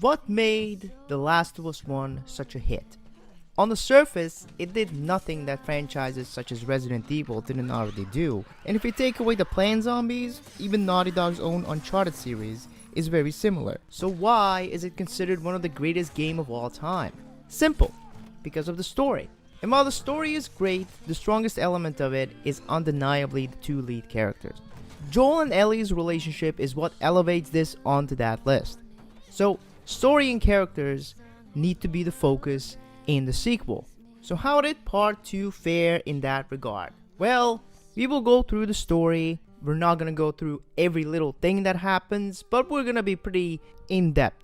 What made The Last of Us 1 such a hit? On the surface, it did nothing that franchises such as Resident Evil didn't already do, and if you take away the plant zombies, even Naughty Dog's own Uncharted series is very similar. So why is it considered one of the greatest games of all time? Simple, because of the story. And while the story is great, the strongest element of it is undeniably the two lead characters. Joel and Ellie's relationship is what elevates this onto that list. So, story and characters need to be the focus in the sequel. So how did part 2 fare in that regard? Well, we will go through the story. We're not gonna go through every little thing that happens, but we're gonna be pretty in-depth.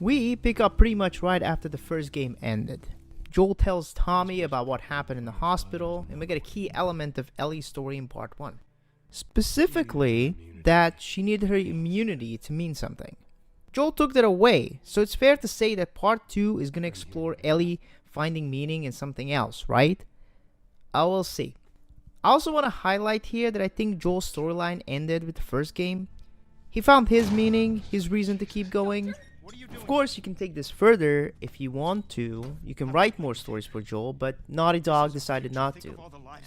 We pick up pretty much right after the first game ended. Joel tells Tommy about what happened in the hospital, and we get a key element of Ellie's story in part 1. Specifically, that she needed her immunity to mean something. Joel took that away, so it's fair to say that part 2 is gonna explore Ellie finding meaning in something else, right? I will see. I also want to highlight here that I think Joel's storyline ended with the first game. He found his meaning, his reason to keep going. Of course, you can take this further if you want to. You can write more stories for Joel, but Naughty Dog decided not to,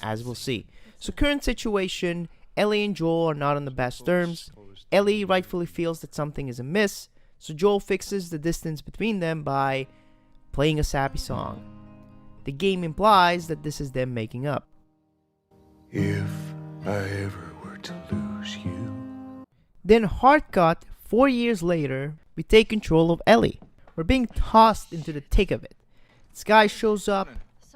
as we'll see. So current situation, Ellie and Joel are not on the best terms. Ellie rightfully feels that something is amiss, so Joel fixes the distance between them by playing a sappy song. The game implies that this is them making up. If I ever were to lose you. Then hard cut, 4 years later, we take control of Ellie. We're being tossed into the thick of it. This guy shows up.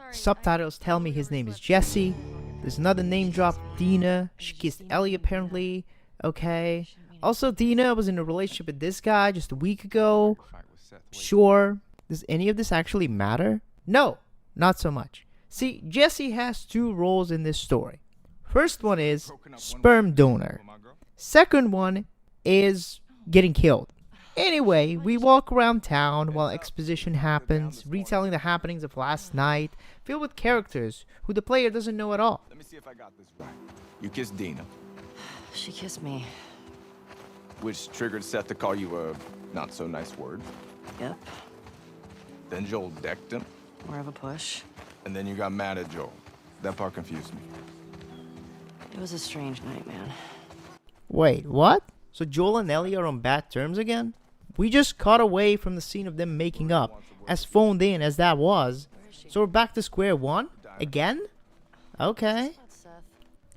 Subtitles tell me his name is Jesse. There's another name drop, Dina. She kissed Ellie apparently. Okay. Also, Dina was in a relationship with this guy just a week ago. Sure. Does any of this actually matter? No, not so much. See, Jesse has two roles in this story. First one is sperm donor. Second one is getting killed. Anyway, we walk around town while exposition happens, retelling the happenings of last night, filled with characters who the player doesn't know at all. Let me see if I got this right. You kissed Dina, She kissed me. which triggered Seth to call you a not so nice word. Yep. Then Joel decked him, More of a push. and then you got mad at Joel. That part confused me. It was a strange night, man. Wait, what? So Joel and Ellie are on bad terms again? We just cut away from the scene of them making up, as phoned in as that was. So we're back to square one? Again? Okay.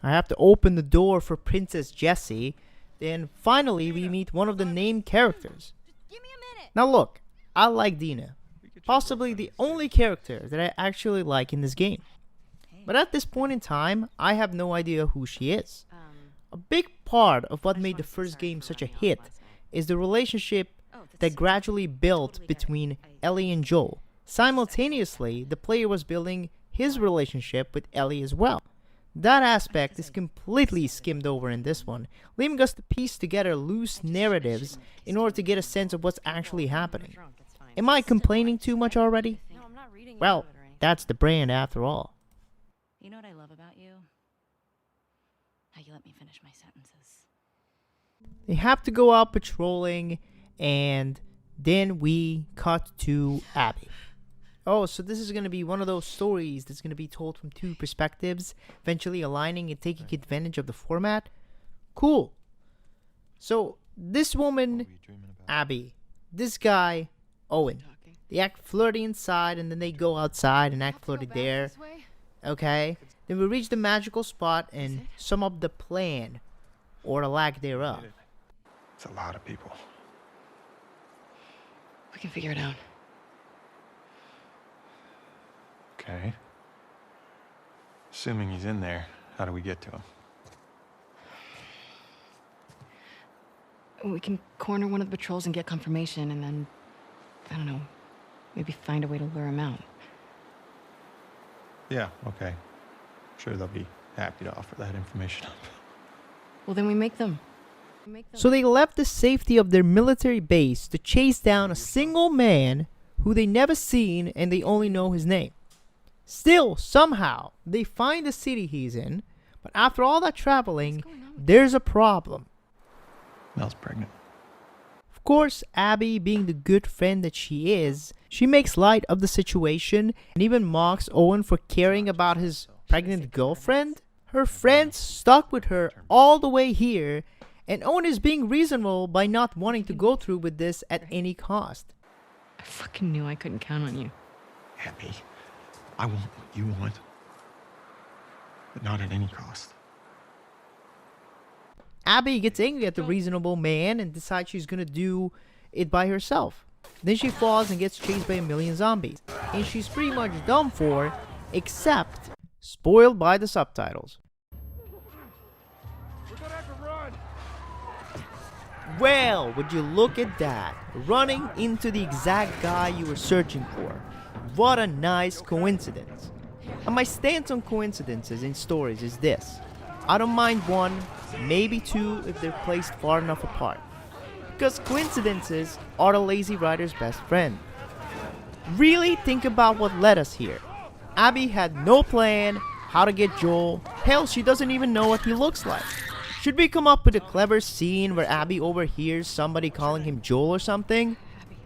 I have to open the door for Princess Jessie. Then finally we meet one of the named characters. Now look, I like Dina. Possibly the only character that I actually like in this game. But at this point in time, I have no idea who she is. A big part of what made the first game such a hit is the relationship that gradually built between Ellie and Joel. Simultaneously, the player was building his relationship with Ellie as well. That aspect is completely skimmed over in this one, leaving us to piece together loose narratives in order to get a sense of what's actually happening. Am I complaining too much already? Well, that's the brand after all. You know what I love about you? How you let me finish my sentences. They have to go out patrolling, and then we cut to Abby. Oh, so this is going to be one of those stories that's going to be told from two perspectives, eventually aligning and taking advantage of the format. Cool. So, this woman, Abby. This guy, Owen. They act flirty inside, and then they go outside and act flirty there. Okay. Then we reach the magical spot and sum up the plan, or the lack thereof. It's a lot of people. We can figure it out. Okay. Assuming he's in there, how do we get to him? We can corner one of the patrols and get confirmation, and then, I don't know, maybe find a way to lure him out. Yeah, okay. Sure, they'll be happy to offer that information up. Well, then we make them. So they left the safety of their military base to chase down a single man who they never seen and they only know his name. Still, somehow, they find the city he's in, but after all that traveling, there's a problem. Mel's pregnant. Of course, Abby, being the good friend that she is, she makes light of the situation and even mocks Owen for caring about his pregnant girlfriend. Her friends stuck with her all the way here, and Owen is being reasonable by not wanting to go through with this at any cost. I fucking knew I couldn't count on you. Abby, I want what you want, but not at any cost. Abby gets angry at the reasonable man and decides she's gonna do it by herself. Then she falls and gets chased by a million zombies, and she's pretty much done for, except spoiled by the subtitles. Well, would you look at that, running into the exact guy you were searching for. What a nice coincidence. And my stance on coincidences in stories is this: I don't mind one, maybe two if they're placed far enough apart. Because coincidences are the lazy writer's best friend. Really think about what led us here. Abby had no plan how to get Joel. Hell, she doesn't even know what he looks like. Should we come up with a clever scene where Abby overhears somebody calling him Joel or something?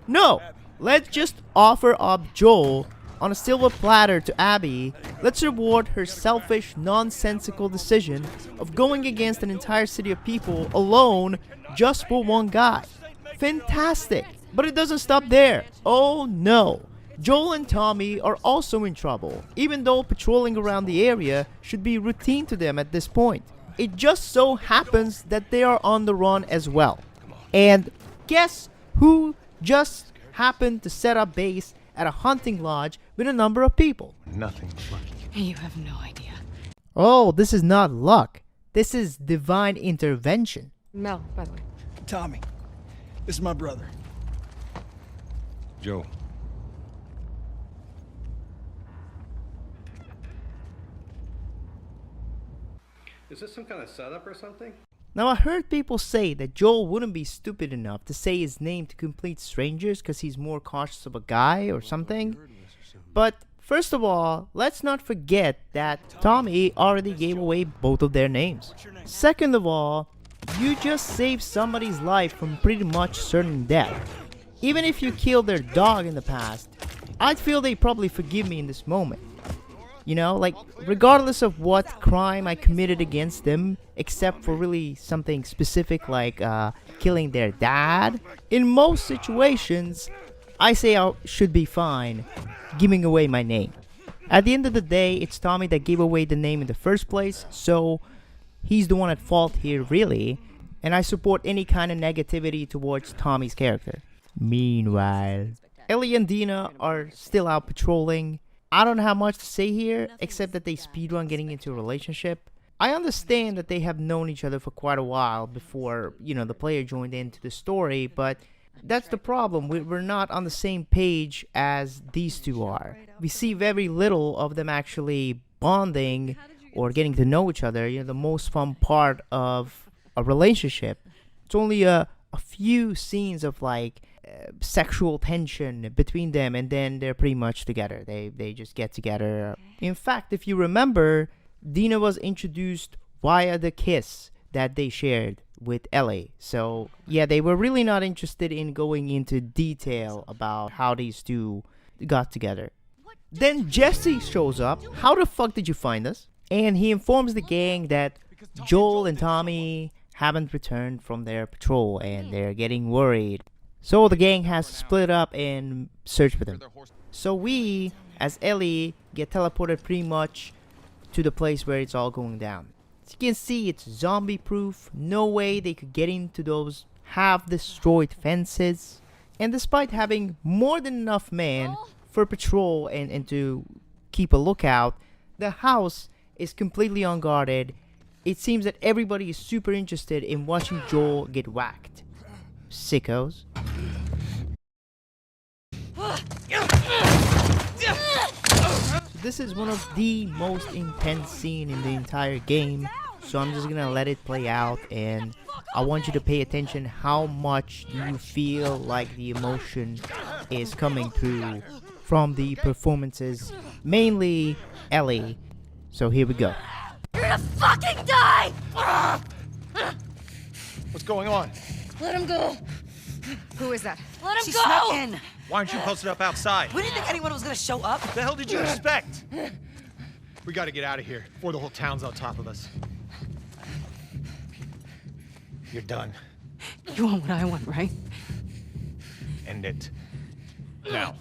No! Let's just offer up Joel on a silver platter to Abby. Let's reward her selfish, nonsensical decision of going against an entire city of people alone just for one guy. Fantastic! But it doesn't stop there. Oh no! Joel and Tommy are also in trouble, even though patrolling around the area should be routine to them at this point. It just so happens that they are on the run as well. And guess who just happened to set up base at a hunting lodge with a number of people? Nothing but lucky. You have no idea. Oh, this is not luck. This is divine intervention. Mel, by the way. Tommy, this is my brother. Joe. Is this some kind of setup or something? Now, I heard people say that Joel wouldn't be stupid enough to say his name to complete strangers because he's more cautious of a guy or something. But first of all, let's not forget that Tommy already gave away both of their names. Second of all, you just saved somebody's life from pretty much certain death. Even if you killed their dog in the past, I'd feel they'd probably forgive me in this moment. You know, like, regardless of what crime I committed against them, except for really something specific like killing their dad, in most situations, I say I should be fine giving away my name. At the end of the day, it's Tommy that gave away the name in the first place, so he's the one at fault here, really, and I support any kind of negativity towards Tommy's character. Meanwhile, Ellie and Dina are still out patrolling. I don't have much to say here, except that they speedrun getting into a relationship. I understand that they have known each other for quite a while before, you know, the player joined into the story, but that's the problem. We're not on the same page as these two are. We see very little of them actually bonding or getting to know each other. You know, the most fun part of a relationship. It's only a few scenes of like sexual tension between them, and then they're pretty much together. They just get together. In fact, if you remember, Dina was introduced via the kiss that they shared with Ellie. So yeah, they were really not interested in going into detail about how these two got together. Then Jesse shows up. How the fuck did you find us? And he informs the gang that Joel and Tommy haven't returned from their patrol and they're getting worried. So the gang has to split up and search for them. So we, as Ellie, get teleported pretty much to the place where it's all going down. As you can see, it's zombie proof. No way they could get into those half destroyed fences. And despite having more than enough men for patrol and to keep a lookout, the house is completely unguarded. It seems that everybody is super interested in watching Joel get whacked. Sickos. So this is one of the most intense scenes in the entire game, so I'm just gonna let it play out, and I want you to pay attention how much you feel like the emotion is coming through from the performances mainly Ellie. So here we go. You're gonna fucking die! What's going on? Let him go! Who is that? Let him She go! snuck in. Why aren't you posted up outside? We didn't think anyone was gonna show up. What the hell did you expect? We gotta get out of here before the whole town's on top of us. You're done. You want what I want, right? End it. Now.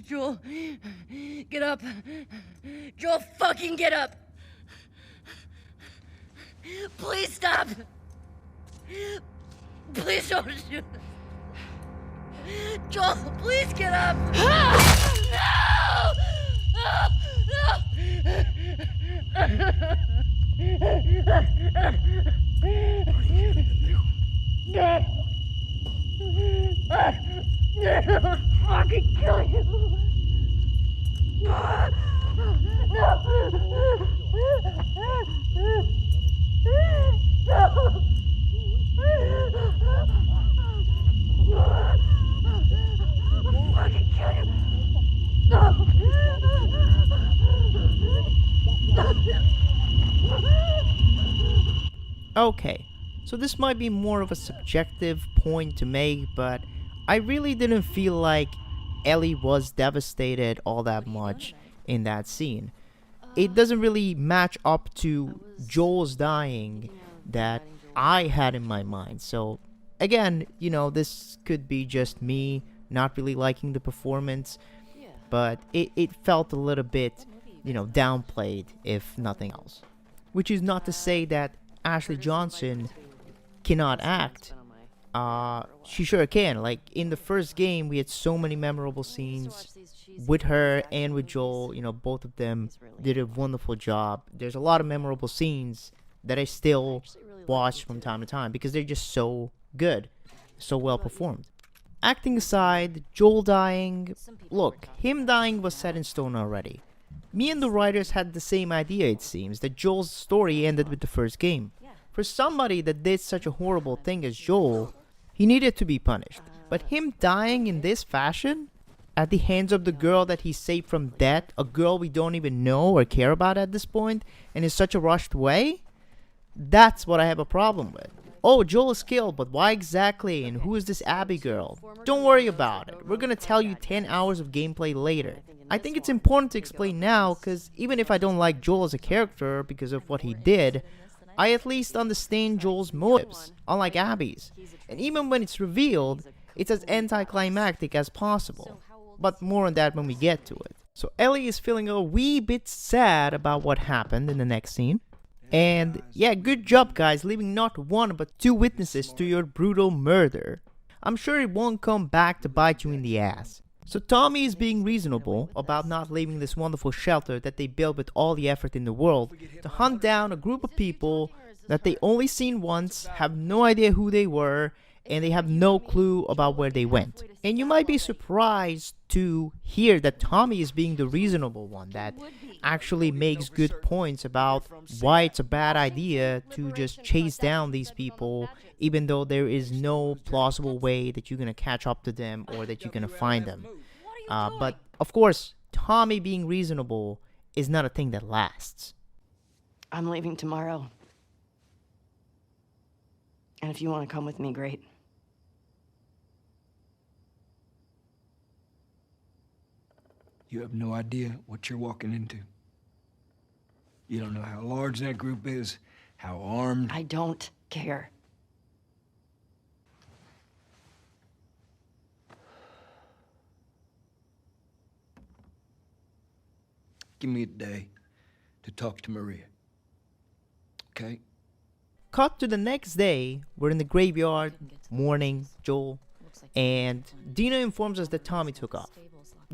Joel, get up. Joel, fucking get up. Please stop. Please don't shoot. Joel, please get up. No! Fucking kill you! Okay, so this might be more of a subjective point to make, but I really didn't feel like Ellie was devastated all that much in that scene. It doesn't really match up to Joel's dying that I had in my mind. So again, this could be just me not really liking the performance, but it felt a little bit, downplayed, if nothing else. Which is not to say that Ashley Johnson cannot act. She sure can. Like, in the first game, we had so many memorable scenes with her and with Joel. Both of them did a wonderful job. There's a lot of memorable scenes that I still watch from time to time because they're just so good, so well performed. Acting aside, Joel dying, look, him dying was set in stone already. Me and the writers had the same idea, it seems, that Joel's story ended with the first game. For somebody that did such a horrible thing as Joel, he needed to be punished. But him dying in this fashion, at the hands of the girl that he saved from death, a girl we don't even know or care about at this point, and in such a rushed way, that's what I have a problem with. Oh, Joel is killed, but why exactly, and who is this Abby girl? Don't worry about it, we're gonna tell you 10 hours of gameplay later. I think it's important to explain now, because even if I don't like Joel as a character because of what he did, I at least understand Joel's motives, unlike Abby's. And even when it's revealed, it's as anticlimactic as possible. But more on that when we get to it. So Ellie is feeling a wee bit sad about what happened in the next scene. And yeah, good job guys, leaving not one but two witnesses to your brutal murder. I'm sure it won't come back to bite you in the ass. So Tommy is being reasonable about not leaving this wonderful shelter that they built with all the effort in the world to hunt down a group of people that they only seen once, have no idea who they were, and they have no clue about where they went. And you might be surprised to hear that Tommy is being the reasonable one that actually makes good points about why it's a bad idea to just chase down these people even though there is no plausible way that you're gonna catch up to them or that you're gonna find them. But of course, Tommy being reasonable is not a thing that lasts. I'm leaving tomorrow. And if you want to come with me, great. You have no idea what you're walking into. You don't know how large that group is, how armed. I don't care. Give me a day to talk to Maria. Okay? Cut to the next day, we're in the graveyard, mourning Joel, and Dina informs us that Tommy took off.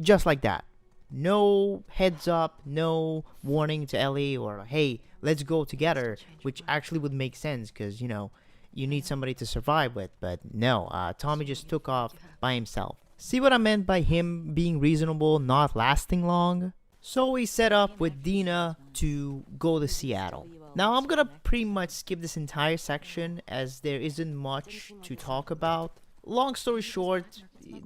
Just like that. No heads up, no warning to Ellie or, hey, let's go together, which actually would make sense because, you need somebody to survive with. But no, Tommy just took off by himself. See what I meant by him being reasonable, not lasting long? So we set up with Dina to go to Seattle. Now I'm gonna pretty much skip this entire section as there isn't much to talk about. Long story short,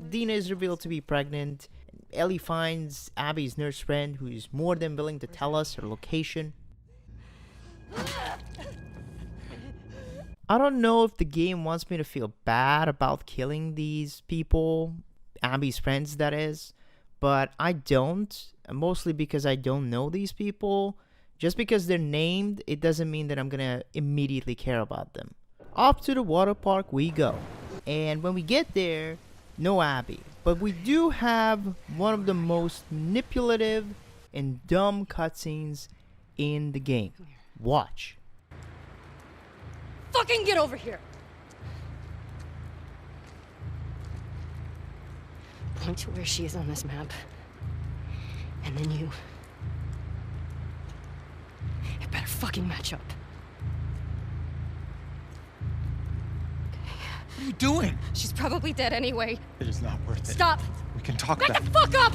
Dina is revealed to be pregnant. Ellie finds Abby's nurse friend who is more than willing to tell us her location. I don't know if the game wants me to feel bad about killing these people, Abby's friends that is, but I don't, mostly because I don't know these people. Just because they're named, it doesn't mean that I'm gonna immediately care about them. Off to the water park we go, and when we get there, no Abby, but we do have one of the most manipulative and dumb cutscenes in the game. Watch. Fucking get over here! Point to where she is on this map. And then you... It better fucking match up. What are you doing? She's probably dead anyway. It is not worth it. Stop! We can talk Back that. the fuck up!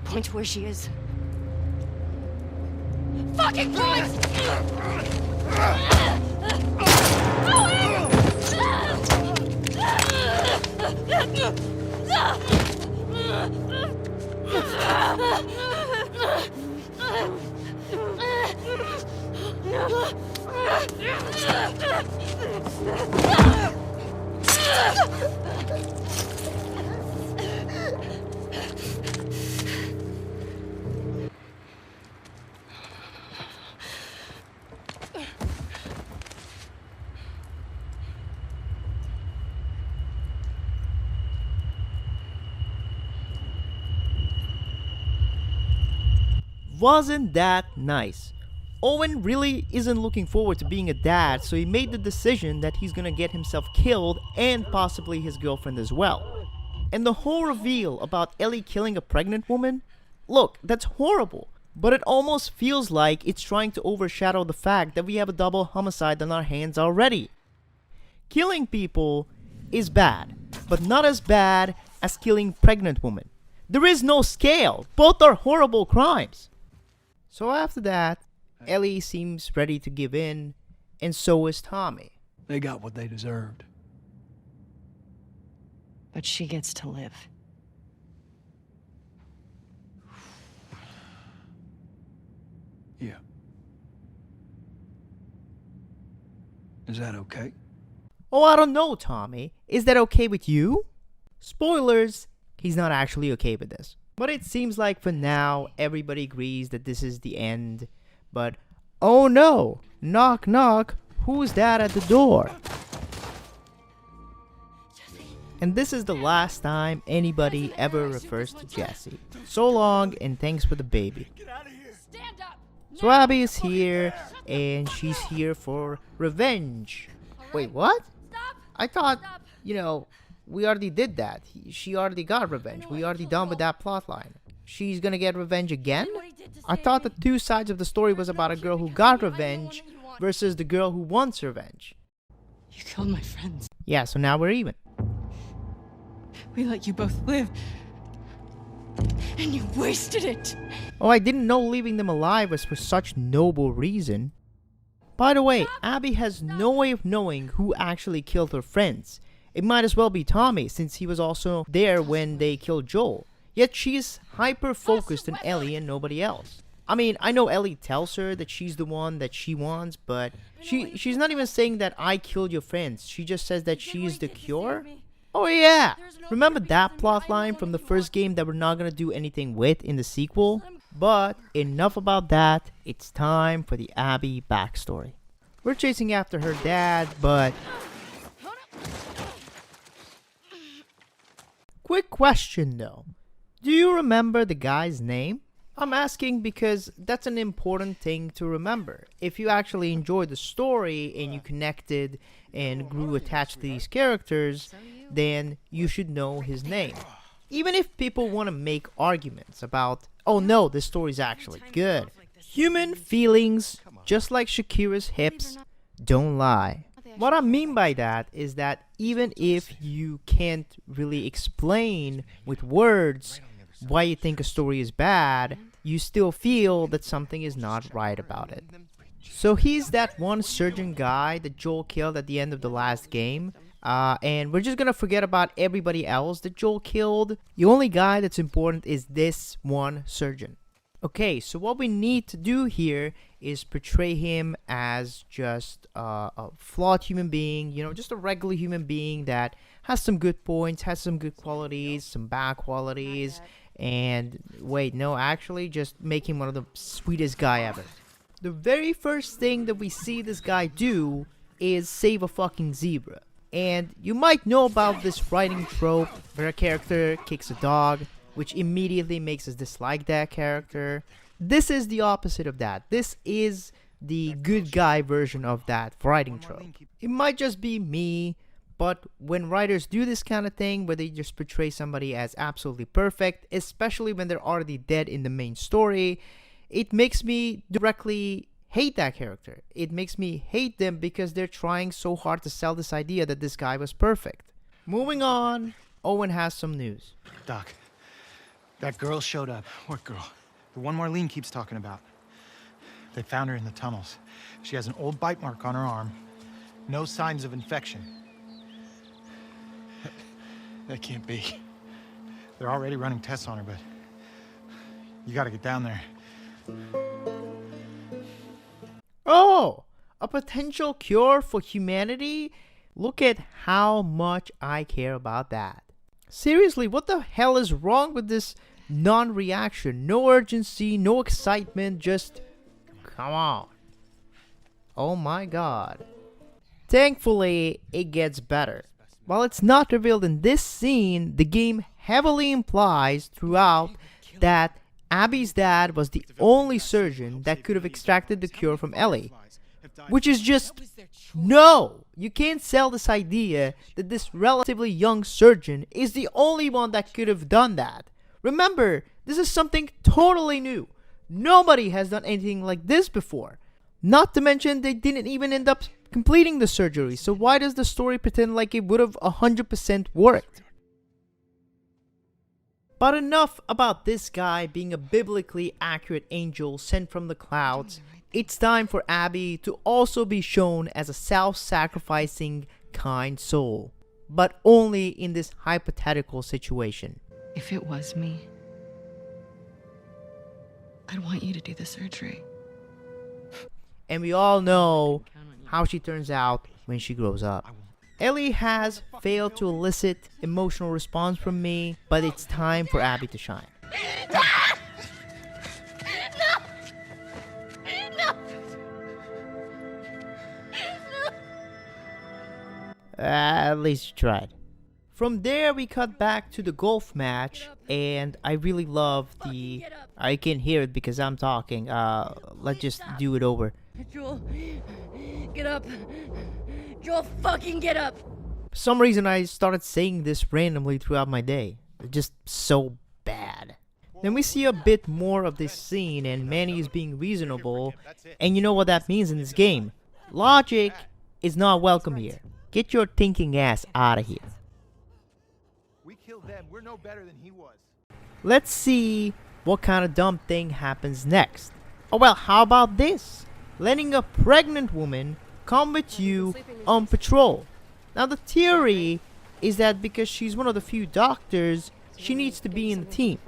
Point to where she is. Fucking point! Wasn't that nice? Owen really isn't looking forward to being a dad, so he made the decision that he's gonna get himself killed and possibly his girlfriend as well. And the whole reveal about Ellie killing a pregnant woman? Look, that's horrible, but it almost feels like it's trying to overshadow the fact that we have a double homicide on our hands already. Killing people is bad, but not as bad as killing pregnant women. There is no scale, both are horrible crimes. So after that, Ellie seems ready to give in, and so is Tommy. They got what they deserved. But she gets to live. Yeah. Is that okay? Oh, I don't know, Tommy. Is that okay with you? Spoilers, he's not actually okay with this. But it seems like for now, everybody agrees that this is the end. But, oh no! Knock knock, who's that at the door? And this is the last time anybody ever refers to Jesse. So long, and thanks for the baby. So Abby is here, and she's here for revenge. Wait, what? I thought, you know, we already did that. She already got revenge. We already done with that plotline. She's gonna get revenge again? I thought the two sides of the story was about a girl who got revenge versus the girl who wants revenge. You killed my friends. Yeah, so now we're even. We let you both live. And you wasted it. Oh, I didn't know leaving them alive was for such noble reason. By the way, Abby has no way of knowing who actually killed her friends. It might as well be Tommy, since he was also there when they killed Joel. Yet she's hyper-focused on Ellie and nobody else. I mean, I know Ellie tells her that she's the one that she wants, but she's not even saying that I killed your friends. She just says that she's the cure. Oh yeah! Remember that plotline from the first game that we're not gonna do anything with in the sequel? But enough about that, it's time for the Abby backstory. We're chasing after her dad, but... Quick question though. Do you remember the guy's name? I'm asking because that's an important thing to remember. If you actually enjoyed the story and you connected and grew attached to these characters, then you should know his name. Even if people want to make arguments about, oh no, this story's actually good. Human feelings, just like Shakira's hips, don't lie. What I mean by that is that even if you can't really explain with words why you think a story is bad, you still feel that something is not right about it. So he's that one surgeon guy that Joel killed at the end of the last game. And we're just gonna forget about everybody else that Joel killed. The only guy that's important is this one surgeon. Okay, so what we need to do here is portray him as just a flawed human being, you know, just a regular human being that has some good points, has some good qualities, some bad qualities, and wait, no, actually just make him one of the sweetest guy ever. The very first thing that we see this guy do is save a fucking zebra. And you might know about this writing trope where a character kicks a dog, which immediately makes us dislike that character. This is the opposite of that. This is the good guy version of that writing trope. It might just be me, but when writers do this kind of thing where they just portray somebody as absolutely perfect, especially when they're already dead in the main story, it makes me directly hate that character. It makes me hate them because they're trying so hard to sell this idea that this guy was perfect. Moving on, Owen has some news. Doc, that girl showed up. What girl? The one Marlene keeps talking about. They found her in the tunnels. She has an old bite mark on her arm. No signs of infection. That can't be. They're already running tests on her, but you gotta get down there. Oh, a potential cure for humanity? Look at how much I care about that. Seriously, what the hell is wrong with this non-reaction? No urgency, no excitement, just come on. Oh my god. Thankfully, it gets better. While it's not revealed in this scene, the game heavily implies throughout that Abby's dad was the only surgeon that could have extracted the cure from Ellie. Which is just, no! You can't sell this idea that this relatively young surgeon is the only one that could have done that. Remember, this is something totally new. Nobody has done anything like this before. Not to mention, they didn't even end up completing the surgery, so why does the story pretend like it would have 100% worked? But enough about this guy being a biblically accurate angel sent from the clouds. It's time for Abby to also be shown as a self-sacrificing, kind soul. But only in this hypothetical situation. If it was me, I'd want you to do the surgery. And we all know how she turns out when she grows up. Ellie has failed to elicit emotional response from me, but it's time for Abby to shine. At least you tried. From there, we cut back to the golf match, and I really love the... I can't hear it because I'm talking. Let's just do it over. Joel, get up. Joel, fucking get up. For some reason, I started saying this randomly throughout my day. It's just so bad. Then we see a bit more of this scene, and Manny is being reasonable, and you know what that means in this game. Logic is not welcome here. Get your thinking ass out of here. We killed them. We're no better than he was. Let's see what kind of dumb thing happens next. Oh well, how about this? Letting a pregnant woman come with you on patrol. Now the theory is that because she's one of the few doctors, she needs to be in the team.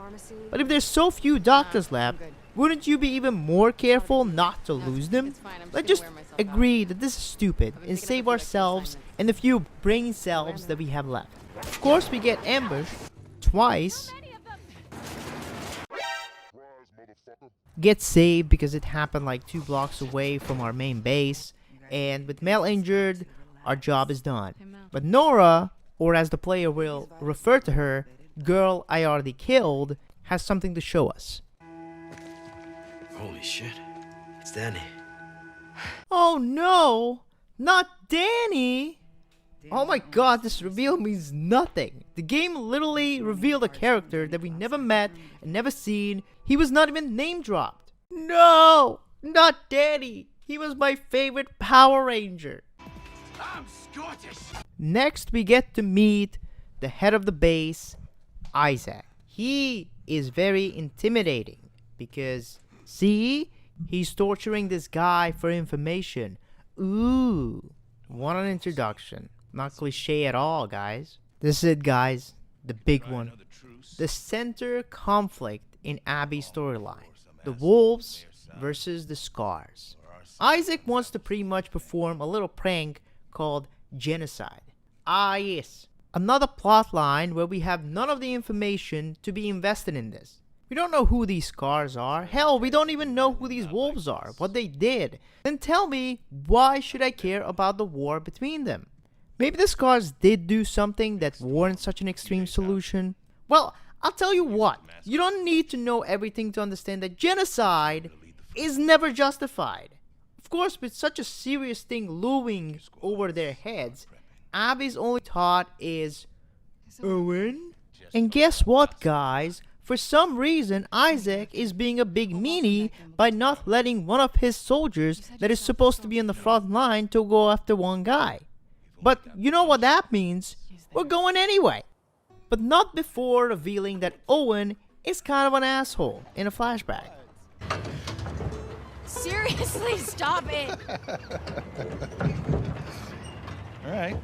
But if there's so few doctors left, wouldn't you be even more careful not to lose them? Let's just agree that this is stupid and save ourselves and the few brain cells that we have left. Of course, we get ambushed twice. Get saved because it happened like 2 blocks away from our main base. And with Mel injured, our job is done. But Nora, or as the player will refer to her, Girl I Already Killed, has something to show us. Holy shit. It's Danny. Oh no! Not Danny! Oh my god, this reveal means nothing. The game literally revealed a character that we never met and never seen. He was not even name dropped. No! Not Danny! He was my favorite Power Ranger. Next, we get to meet the head of the base, Isaac. He is very intimidating because, see, he's torturing this guy for information. Ooh, what an introduction. Not cliche at all, guys. This is it, guys. The big one. The center conflict in Abby's storyline. The wolves versus the scars. Isaac wants to pretty much perform a little prank called genocide. Ah yes, another plot line where we have none of the information to be invested in this. We don't know who these scars are. Hell, we don't even know who these wolves are, what they did. Then tell me, why should I care about the war between them? Maybe the scars did do something that warrants such an extreme solution? Well, I'll tell you what, you don't need to know everything to understand that genocide is never justified. Of course, with such a serious thing looming over their heads, Abby's only thought is, Owen? And guess what, guys? For some reason, Isaac is being a big meanie by not letting one of his soldiers that is supposed to be on the front line to go after one guy. But you know what that means? We're going anyway. But not before revealing that Owen is kind of an asshole in a flashback. Seriously, stop it! All right.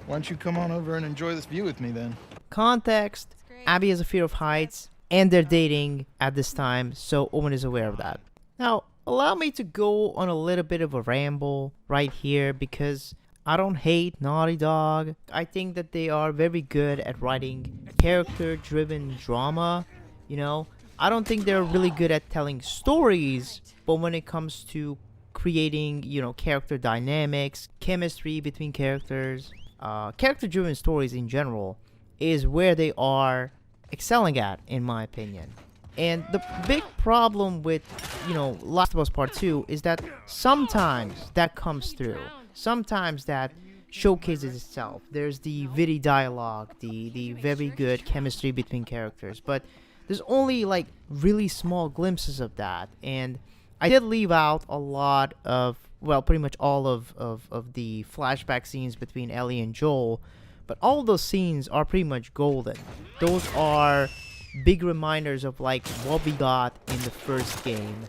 Why don't you come on over and enjoy this view with me then? Context, Abby has a fear of heights, and they're dating at this time, so Owen is aware of that. Now, allow me to go on a little bit of a ramble right here because I don't hate Naughty Dog. I think that they are very good at writing character-driven drama, you know. I don't think they're really good at telling stories, but when it comes to creating, you know, character dynamics, chemistry between characters, character-driven stories in general is where they are excelling at, in my opinion. And the big problem with, you know, Last of Us Part 2 is that sometimes that comes through. Sometimes that showcases itself. There's the witty dialogue, the very good chemistry between characters, but there's only like really small glimpses of that. And I did leave out a lot of, well, pretty much all of the flashback scenes between Ellie and Joel, but all of those scenes are pretty much golden. Those are big reminders of like what we got in the first game,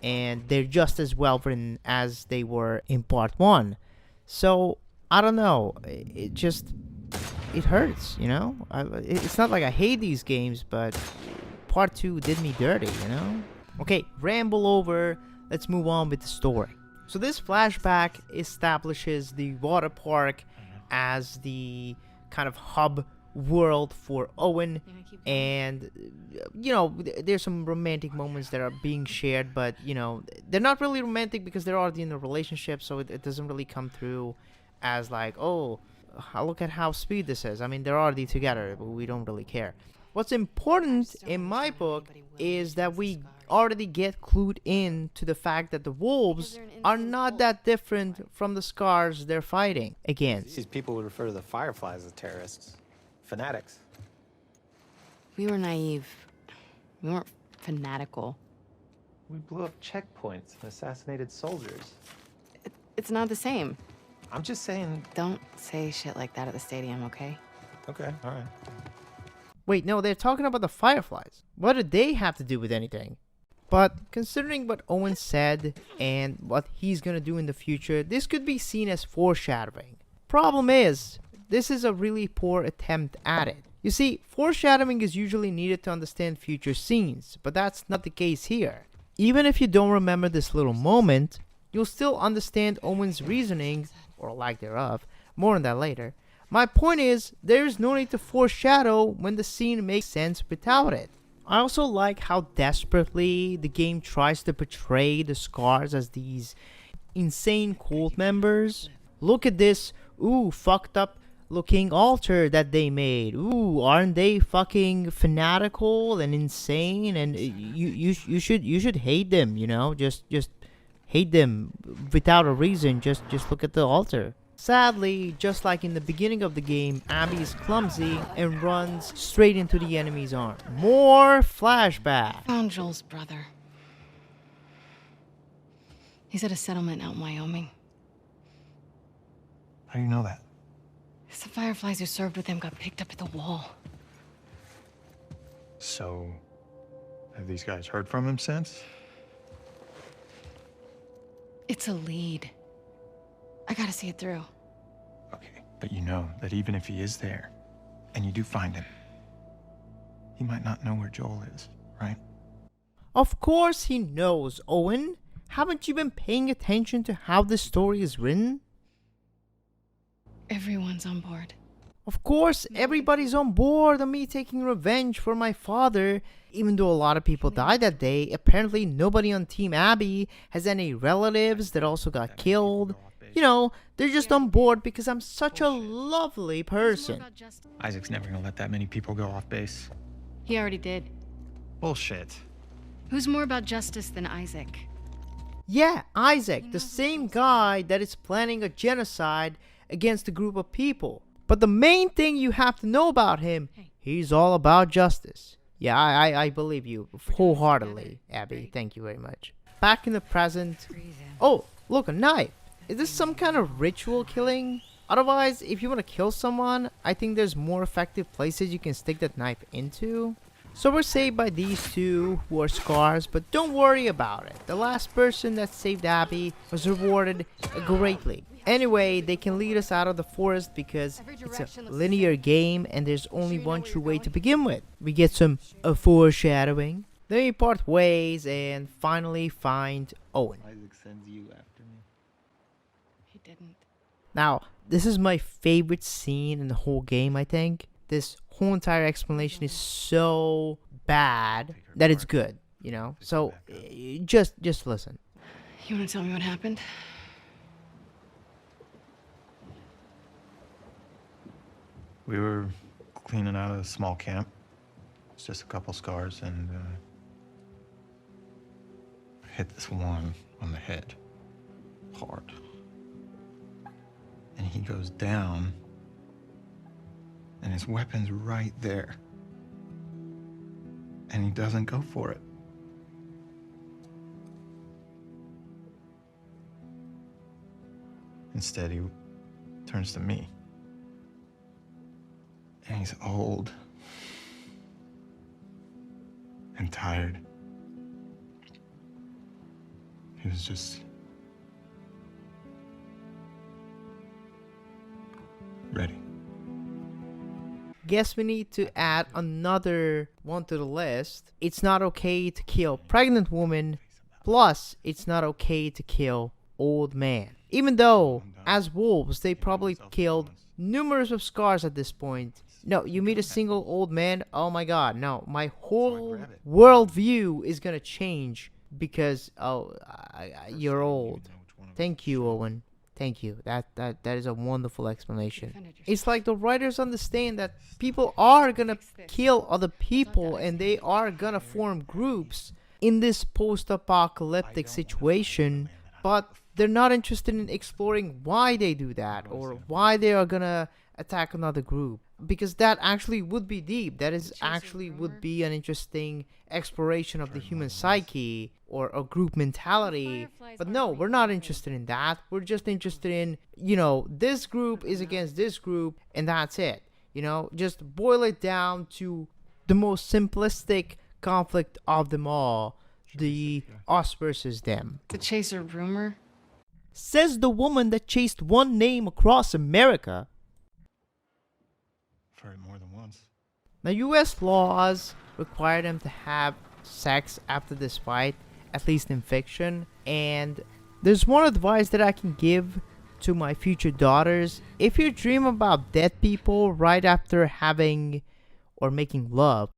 and they're just as well written as they were in part 1. So I don't know, it hurts, you know. It's not like I hate these games, but part 2 did me dirty, you know. Okay, ramble over, let's move on with the story. So this flashback establishes the water park as the kind of hub world for Owen, and you know, there's some romantic moments that are being shared, but you know, they're not really romantic because they're already in a relationship, so it doesn't really come through as like, oh, look at how sweet this is. I mean, they're already together, but we don't really care. What's important in my book is that we already get clued in to the fact that the wolves are not that different from the scars they're fighting against. These people would refer to the Fireflies as terrorists. Fanatics. We were naive. We weren't fanatical. We blew up checkpoints and assassinated soldiers. It's not the same. I'm just saying... Don't say shit like that at the stadium, okay? Okay, all right. Wait, no, they're talking about the Fireflies. What do they have to do with anything? But considering what Owen said and what he's gonna do in the future, this could be seen as foreshadowing. Problem is, this is a really poor attempt at it. You see, foreshadowing is usually needed to understand future scenes, but that's not the case here. Even if you don't remember this little moment, you'll still understand Owen's reasoning, or lack thereof. More on that later. My point is, there's no need to foreshadow when the scene makes sense without it. I also like how desperately the game tries to portray the scars as these insane cult members. Look at this, ooh, fucked up looking altar that they made. Ooh, aren't they fucking fanatical and insane? And you should hate them, you know? Just hate them without a reason. Just look at the altar. Sadly, just like in the beginning of the game, Abby is clumsy and runs straight into the enemy's arm. More flashback. Found Joel's brother. He's at a settlement out in Wyoming. How do you know that? Some fireflies who served with him got picked up at the wall. So, have these guys heard from him since? It's a lead. I gotta see it through. Okay, but you know that even if he is there, and you do find him, he might not know where Joel is, right? Of course he knows, Owen. Haven't you been paying attention to how this story is written? Everyone's on board. Of course, everybody's on board on me taking revenge for my father. Even though a lot of people died that day, apparently nobody on Team Abby has any relatives that also got killed. You know, they're just on board because I'm such a lovely person. Isaac's never gonna let that many people go off base. He already did. Bullshit. Who's more about justice than Isaac? Yeah, Isaac, the same guy that is planning a genocide against a group of people. But the main thing you have to know about him, he's all about justice. Yeah, I believe you wholeheartedly, Abby. Thank you very much. Back in the present. Oh, look, a knife. Is this some kind of ritual killing? Otherwise, if you want to kill someone, I think there's more effective places you can stick that knife into. So we're saved by these two who are scars, but don't worry about it. The last person that saved Abby was rewarded greatly. Anyway, they can lead us out of the forest because it's a linear game and there's only one true way to begin with. We get some foreshadowing. Then we part ways and finally find Owen. Isaac sends you after me. He didn't. Now, this is my favorite scene in the whole game, I think. This whole entire explanation is so bad that it's good, you know? So, just listen. You want to tell me what happened? We were cleaning out a small camp. It's just a couple scars, and I hit this one on the head hard. And he goes down, and his weapon's right there. And he doesn't go for it. Instead, he turns to me. And he's old and tired. He was just ready. Guess we need to add another one to the list. It's not okay to kill pregnant women, plus it's not okay to kill old man. Even though, as wolves, they probably killed numerous of scars at this point. No, you meet a single old man, oh my god, no, my whole worldview is gonna change because, you're old. Thank you, Owen. Thank you. That is a wonderful explanation. It's like the writers understand that people are gonna kill other people and they are gonna form groups in this post-apocalyptic situation, but they're not interested in exploring why they do that or why they are gonna attack another group, because that actually would be deep. That is actually would be an interesting exploration of the human psyche or a group mentality. But no, we're not interested in that. We're just interested in, you know, this group is against this group and that's it. You know, just boil it down to the most simplistic conflict of them all, the us versus them. The chaser rumor? Says the woman that chased one name across America. I've heard it more than once. Now, US laws require them to have sex after this fight, at least in fiction. And there's one advice that I can give to my future daughters. If you dream about dead people right after having or making love,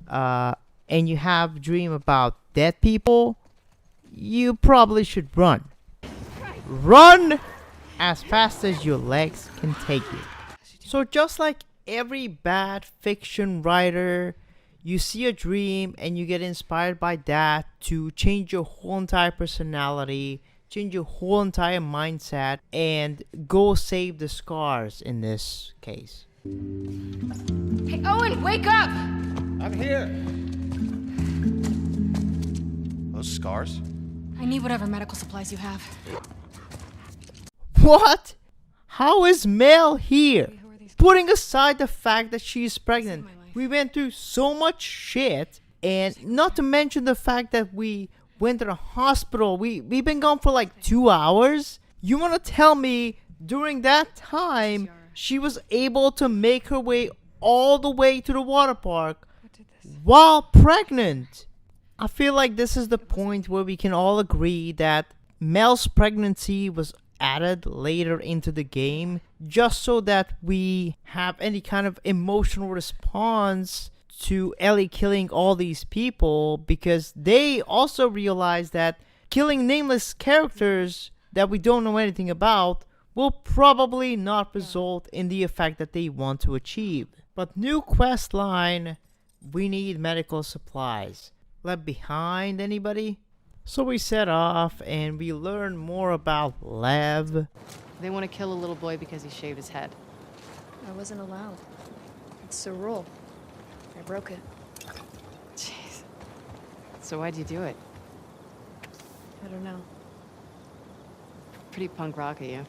and you have dream about dead people, you probably should run. Run as fast as your legs can take you. So just like every bad fiction writer, you see a dream and you get inspired by that to change your whole entire personality, change your whole entire mindset, and go save the scars in this case. Hey, Owen, wake up! I'm here. Those scars? I need whatever medical supplies you have. What? How is Mel here? Putting aside the fact that she is pregnant, we went through so much shit, and not to mention the fact that we went to the hospital. We've been gone for like 2 hours. You want to tell me during that time she was able to make her way all the way to the water park while pregnant? I feel like this is the point where we can all agree that Mel's pregnancy was added later into the game just so that we have any kind of emotional response to Ellie killing all these people, because they also realize that killing nameless characters that we don't know anything about will probably not result in the effect that they want to achieve. But new quest line, we need medical supplies. Left behind anybody? So we set off and we learn more about Lev. They want to kill a little boy because he shaved his head. I wasn't allowed. It's a rule. I broke it. Jeez. So why'd you do it? I don't know. Pretty punk rock of you.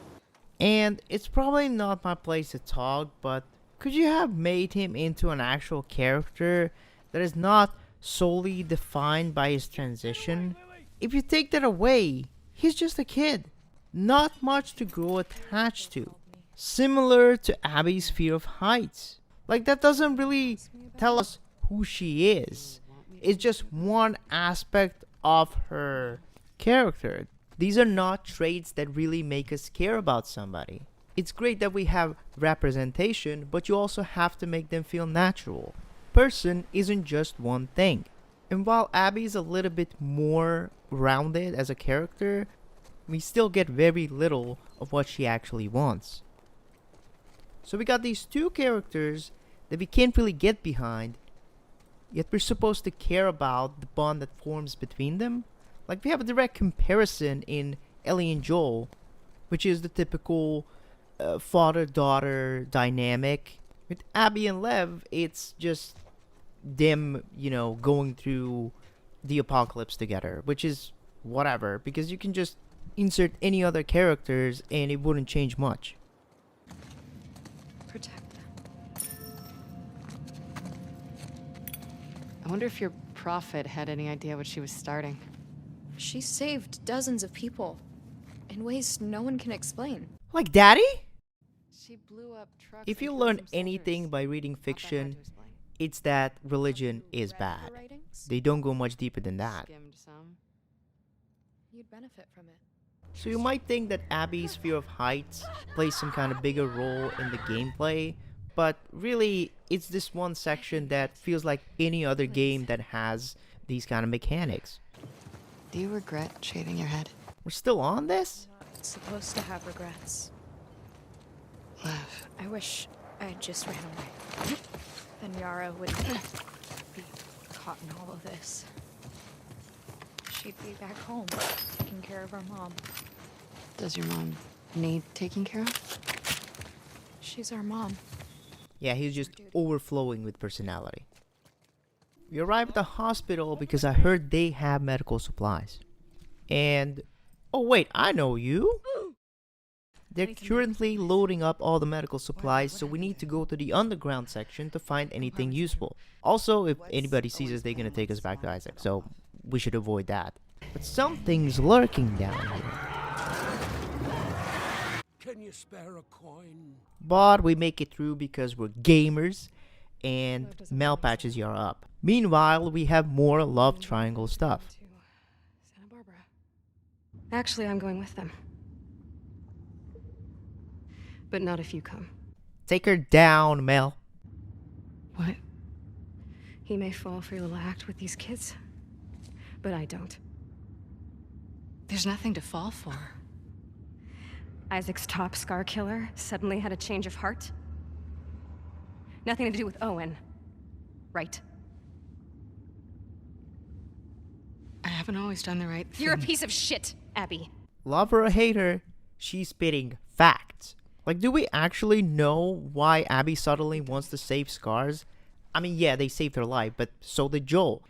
And it's probably not my place to talk, but could you have made him into an actual character that is not solely defined by his transition? If you take that away, he's just a kid. Not much to grow attached to. Similar to Abby's fear of heights. Like, that doesn't really tell us who she is. It's just one aspect of her character. These are not traits that really make us care about somebody. It's great that we have representation, but you also have to make them feel natural. Person isn't just one thing. And while Abby is a little bit more rounded as a character, we still get very little of what she actually wants. So we got these two characters that we can't really get behind, yet we're supposed to care about the bond that forms between them. Like, we have a direct comparison in Ellie and Joel, which is the typical father-daughter dynamic. With Abby and Lev, it's just them, going through the apocalypse together, which is whatever, because you can just insert any other characters and it wouldn't change much. Protect them. I wonder if your prophet had any idea what she was starting. She saved dozens of people in ways no one can explain. Like Daddy? She blew up trucks. If and you killed learn some soldiers. anything by reading Not that hard fiction, to explain. it's that religion is bad. They don't go much deeper than that. Skimmed some. You'd benefit from it. So you might think that Abby's fear of heights plays some kind of bigger role in the gameplay, but really it's this one section that feels like any other game that has these kind of mechanics. Do you regret shaving your head? We're still on this? It's supposed to have regrets. Lev. I wish I had just ran away. Then Yara would be caught in all of this. She'd be back home, taking care of our mom. Does your mom need taking care of? She's our mom. Yeah, he's just overflowing with personality. We arrived at the hospital because I heard they have medical supplies. And, oh wait, I know you. They're currently loading up all the medical supplies, so we need to go to the underground section to find anything useful. Also, if anybody sees us, they're gonna take us back to Isaac, so we should avoid that. But something's lurking down here. Can you spare a coin? But we make it through because we're gamers, and Mel patches Yara up. Meanwhile, we have more love triangle stuff. Santa Barbara. Actually, I'm going with them. But not if you come. Take her down, Mel. What? He may fall for your little act with these kids, but I don't. There's nothing to fall for. Isaac's top scar killer suddenly had a change of heart? Nothing to do with Owen, right? I haven't always done the right thing. You're a piece of shit, Abby. Love her or hate her, she's spitting facts. Like, do we actually know why Abby suddenly wants to save Scars? I mean, yeah, they saved her life, but so did Joel.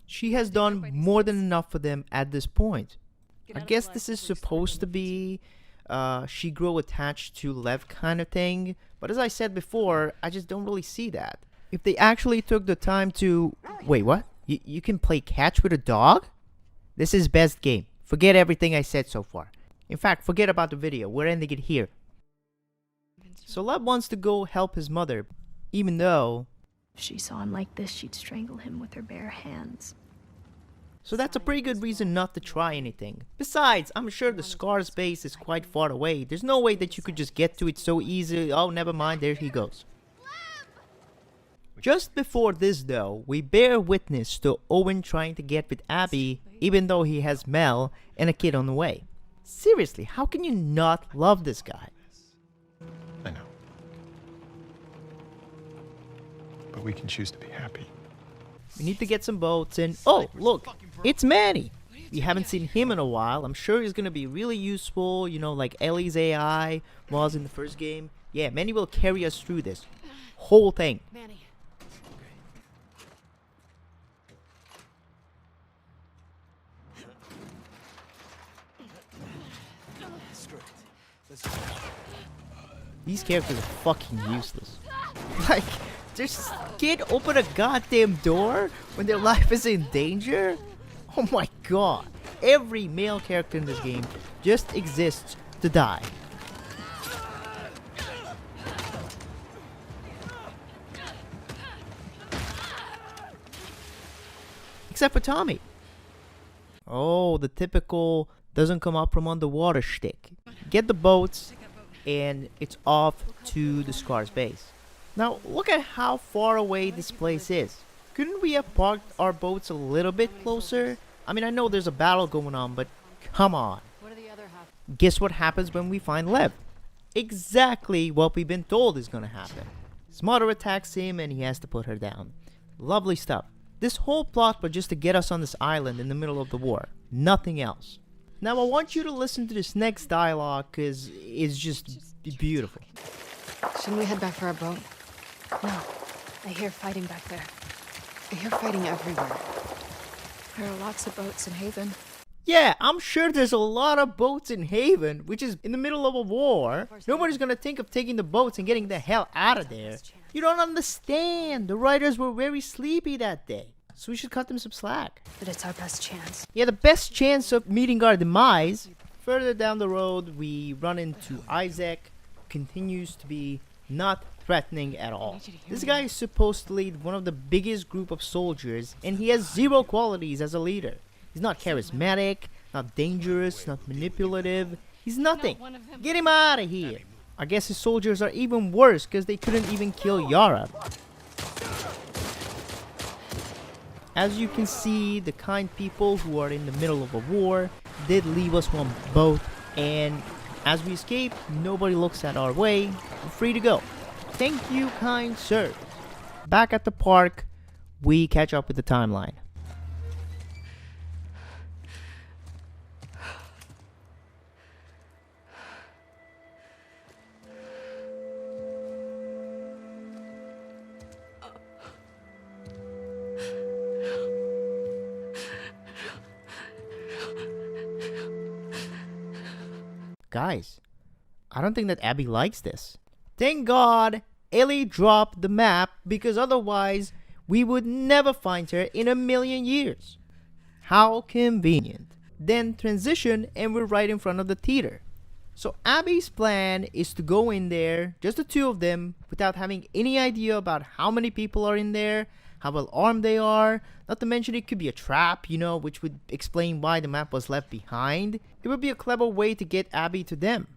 She has done more than enough for them at this point. I guess this is supposed to be she grow attached to Lev kind of thing. But as I said before, I just don't really see that. If they actually took the time to... Wait, what? You can play catch with a dog? This is best game. Forget everything I said so far. In fact, forget about the video. We're ending it here. So Lev wants to go help his mother, even though... If she saw him like this, she'd strangle him with her bare hands. So that's a pretty good reason not to try anything. Besides, I'm sure the Scar's base is quite far away. There's no way that you could just get to it so easily. Oh, never mind, there he goes. Just before this though, we bear witness to Owen trying to get with Abby, even though he has Mel and a kid on the way. Seriously, how can you not love this guy? I know. But we can choose to be happy. We need to get some boats and... Oh, look! It's Manny! We haven't seen him in a while. I'm sure he's gonna be really useful, you know, like Ellie's AI was in the first game. Yeah, Manny will carry us through this whole thing. Manny. These characters are fucking useless. Like, just can't open a goddamn door when their life is in danger? Oh my god. Every male character in this game just exists to die. Except for Tommy. Oh, the typical doesn't come up from underwater shtick. Get the boats, and it's off to the Scar's base. Now, look at how far away this place is. Couldn't we have parked our boats a little bit closer? I mean, I know there's a battle going on, but come on. Guess what happens when we find Lev? Exactly what we've been told is gonna happen. His mother attacks him and he has to put her down. Lovely stuff. This whole plot was just to get us on this island in the middle of the war. Nothing else. Now I want you to listen to this next dialogue because it's just beautiful. Shouldn't we head back for our boat? No, I hear fighting back there. I hear fighting everywhere. There are lots of boats in Haven. Yeah, I'm sure there's a lot of boats in Haven, which is in the middle of a war. Nobody's gonna think of taking the boats and getting the hell out of there. You don't understand. The writers were very sleepy that day. So we should cut them some slack. But it's our best chance. Yeah, the best chance of meeting our demise. Further down the road, we run into Isaac. Continues to be not threatening at all. This guy is supposed to lead one of the biggest group of soldiers, and he has zero qualities as a leader. He's not charismatic, not dangerous, not manipulative. He's nothing. Get him out of here. I guess his soldiers are even worse because they couldn't even kill Yara. As you can see, the kind people who are in the middle of a war did leave us one boat, and as we escape, nobody looks at our way. We're free to go. Thank you, kind sir. Back at the park, we catch up with the timeline. Guys, I don't think that Abby likes this. Thank God Ellie dropped the map, because otherwise we would never find her in a million years. How convenient. Then transition and we're right in front of the theater. So Abby's plan is to go in there, just the two of them, without having any idea about how many people are in there, how well armed they are. Not to mention it could be a trap, you know, which would explain why the map was left behind. It would be a clever way to get Abby to them.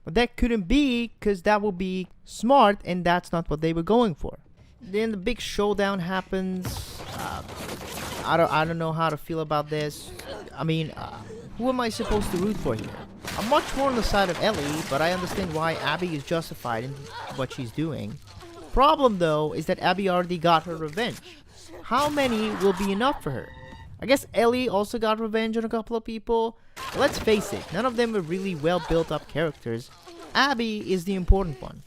But that couldn't be, because that would be smart, and that's not what they were going for. Then the big showdown happens. I don't know how to feel about this. I mean, who am I supposed to root for here? I'm much more on the side of Ellie, but I understand why Abby is justified in what she's doing. Problem though is that Abby already got her revenge. How many will be enough for her? I guess Ellie also got revenge on a couple of people. But let's face it, none of them are really well built up characters. Abby is the important one.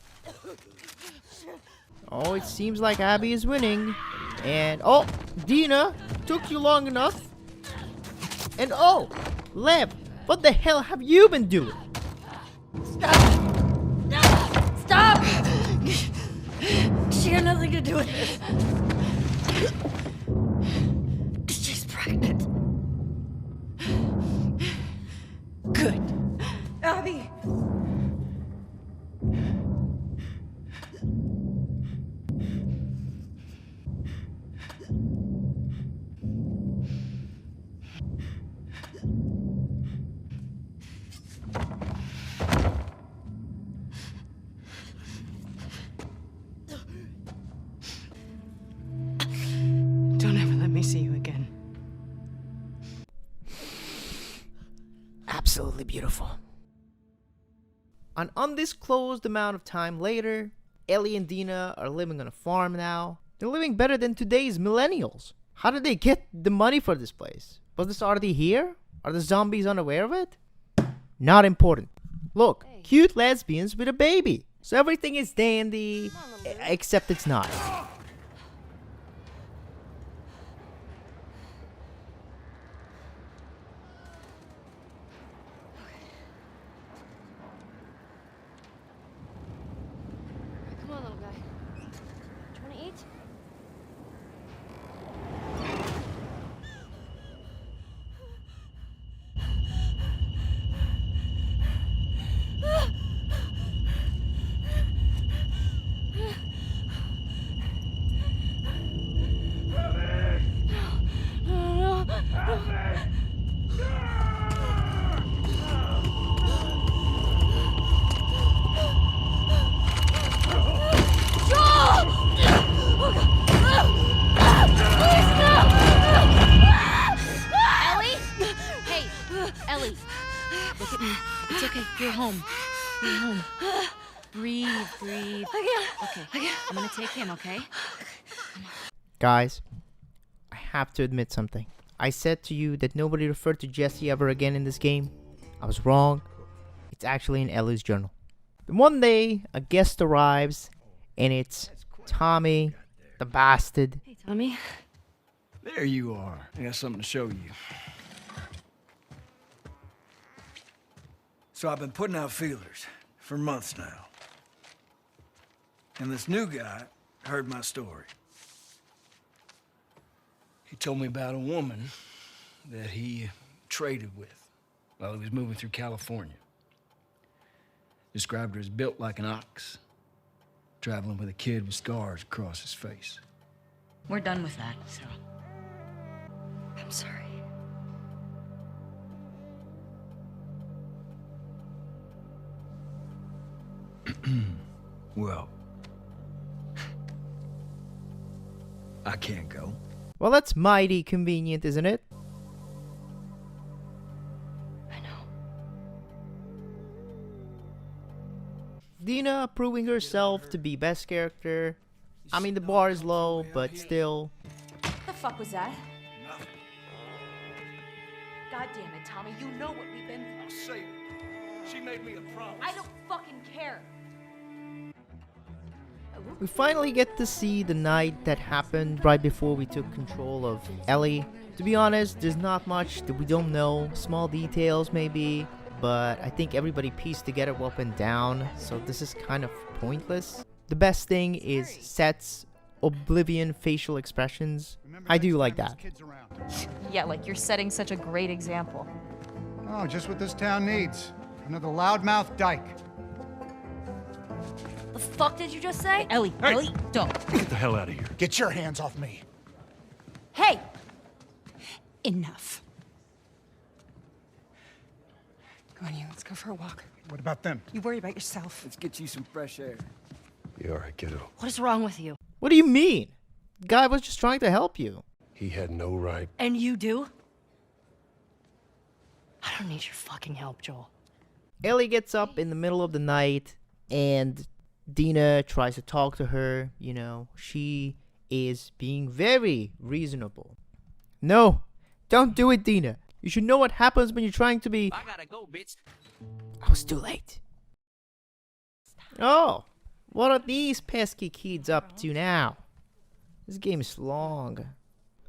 Oh, it seems like Abby is winning. And oh, Dina, took you long enough. And oh, Lev, what the hell have you been doing? Stop! She had nothing to do with this. She's pregnant. Good. Abby! Don't ever let me see you again. Absolutely beautiful. An undisclosed amount of time later, Ellie and Dina are living on a farm now. They're living better than today's millennials. How did they get the money for this place? Was this already here? Are the zombies unaware of it? Not important. Look, cute lesbians with a baby. So everything is dandy, except it's not. Come on, little guy. Do you want to eat? Ellie? Hey, Ellie. Look at me. It's okay. You're home. You're home. Breathe, breathe. Okay, I'm gonna take him, okay? Guys, I have to admit something. I said to you that nobody referred to Jesse ever again in this game. I was wrong. It's actually in Ellie's journal. Then one day, a guest arrives, and it's Tommy, the bastard. Hey, Tommy. There you are. I got something to show you. So I've been putting out feelers for months now. And this new guy heard my story. He told me about a woman that he traded with while he was moving through California. Described her as built like an ox, traveling with a kid with scars across his face. We're done with that, so. I'm sorry. Well, I can't go. Well, that's mighty convenient, isn't it? I know. Dina proving herself to be best character. I mean, the bar is low, but still. What the fuck was that? God damn it, Tommy, you know what we've been through. I'll save it. She made me a promise. I don't fucking care. We finally get to see the night that happened right before we took control of Ellie. To be honest, there's not much that we don't know. Small details maybe, but I think everybody pieced together what went down, so this is kind of pointless. The best thing is Seth's oblivion facial expressions. I do like that. Yeah, like you're setting such a great example. Oh, just what this town needs. Another loudmouth dyke. The fuck did you just say? Ellie, Hey! Ellie, don't. Get the hell out of here. Get your hands off me. Hey! Enough. Come on, you. Let's go for a walk. What about them? You worry about yourself. Let's get you some fresh air. You all right, kiddo? What is wrong with you? What do you mean? The guy was just trying to help you. He had no right. And you do? I don't need your fucking help, Joel. Ellie gets up in the middle of the night and Dina tries to talk to her. You know, she is being very reasonable. No, don't do it, Dina. You should know what happens when you're trying to be... I gotta go, bitch. I was too late. Oh, what are these pesky kids up to now? This game is long.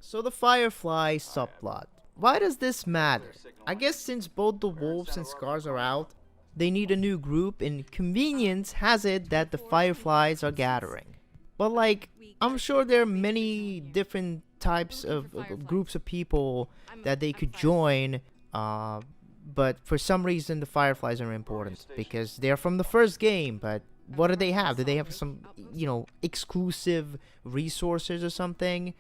So the Firefly subplot. Why does this matter? I guess since both the wolves and Scars are out, they need a new group, and convenience has it that the Fireflies are gathering. But like, I'm sure there are many different types of groups of people that they could join, but for some reason the Fireflies are important because they're from the first game. But what do they have? Do they have some, exclusive resources or something?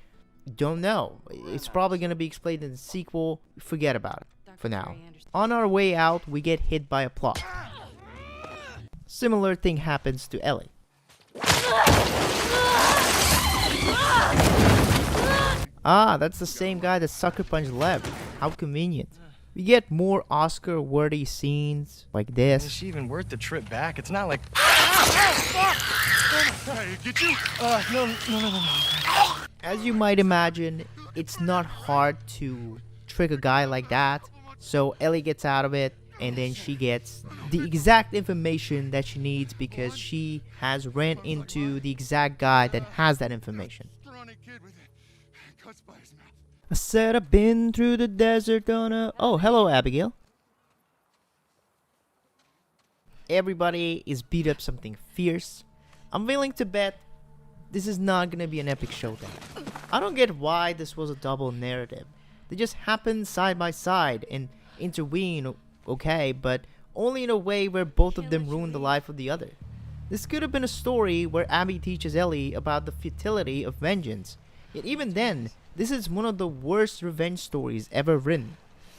Don't know. It's probably going to be explained in the sequel. Forget about it for now. On our way out, we get hit by a plot. Similar thing happens to Ellie. Ah, that's the same guy that sucker punched Lev. How convenient. We get more Oscar-worthy scenes like this. Is she even worth the trip back? It's not like... Get you? No. As you might imagine, it's not hard to trick a guy like that. So Ellie gets out of it, and then she gets the exact information that she needs because she has ran into the exact guy that has that information. I said I've been through the desert on a... Oh, hello, Abigail. Everybody is beat up something fierce. I'm willing to bet this is not gonna be an epic showdown. I don't get why this was a double narrative. They just happen side by side and intervene, okay, but only in a way where both of them ruin the life of the other. This could have been a story where Abby teaches Ellie about the futility of vengeance. Yet even then, this is one of the worst revenge stories ever written.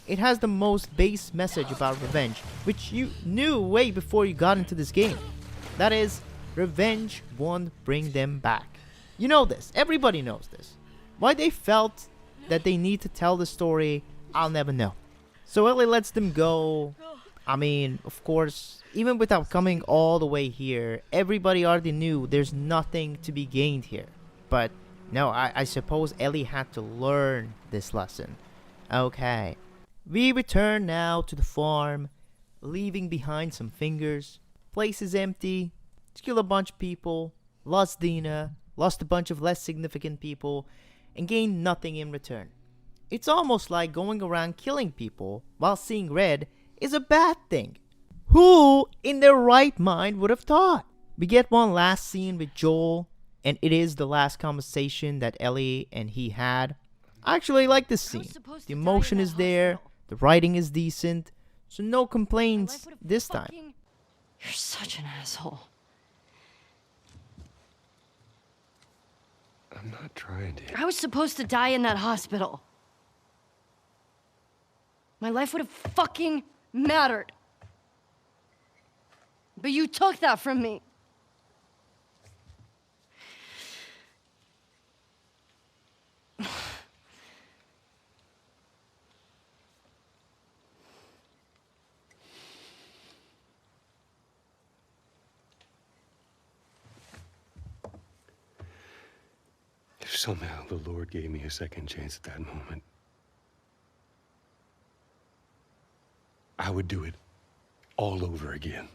It has the most base message about revenge, which you knew way before you got into this game. That is, revenge won't bring them back. You know this, everybody knows this. Why they felt that they need to tell the story, I'll never know. So Ellie lets them go. I mean, of course, even without coming all the way here, everybody already knew there's nothing to be gained here. But no, I suppose Ellie had to learn this lesson. Okay. We return now to the farm, leaving behind some fingers. Place is empty. Kill a bunch of people. Lost Dina. Lost a bunch of less significant people. And gained nothing in return. It's almost like going around killing people while seeing red is a bad thing. Who in their right mind would have thought? We get one last scene with Joel, and it is the last conversation that Ellie and he had. I actually like this scene. The emotion is there, the writing is decent, so no complaints this time. You're such an asshole. I'm not trying to. I was supposed to die in that hospital. My life would have fucking mattered. But you took that from me. If somehow the Lord gave me a second chance at that moment, I would do it all over again.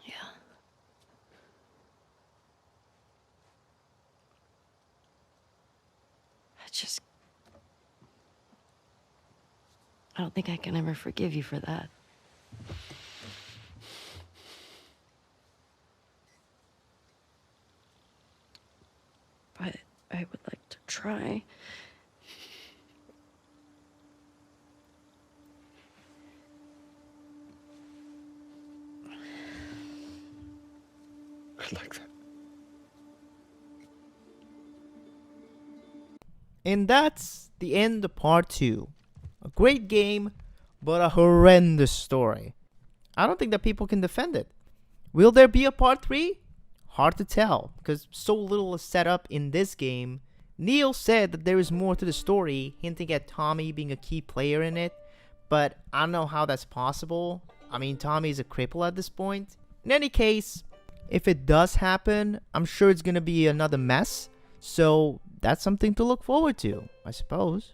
Yeah. I don't think I can ever forgive you for that. But I would like to try. I'd like that. And that's the end of part 2. A great game, but a horrendous story. I don't think that people can defend it. Will there be a part 3? Hard to tell, because so little is set up in this game. Neil said that there is more to the story, hinting at Tommy being a key player in it, but I don't know how that's possible. I mean, Tommy is a cripple at this point. In any case, if it does happen, I'm sure it's gonna be another mess, so that's something to look forward to, I suppose.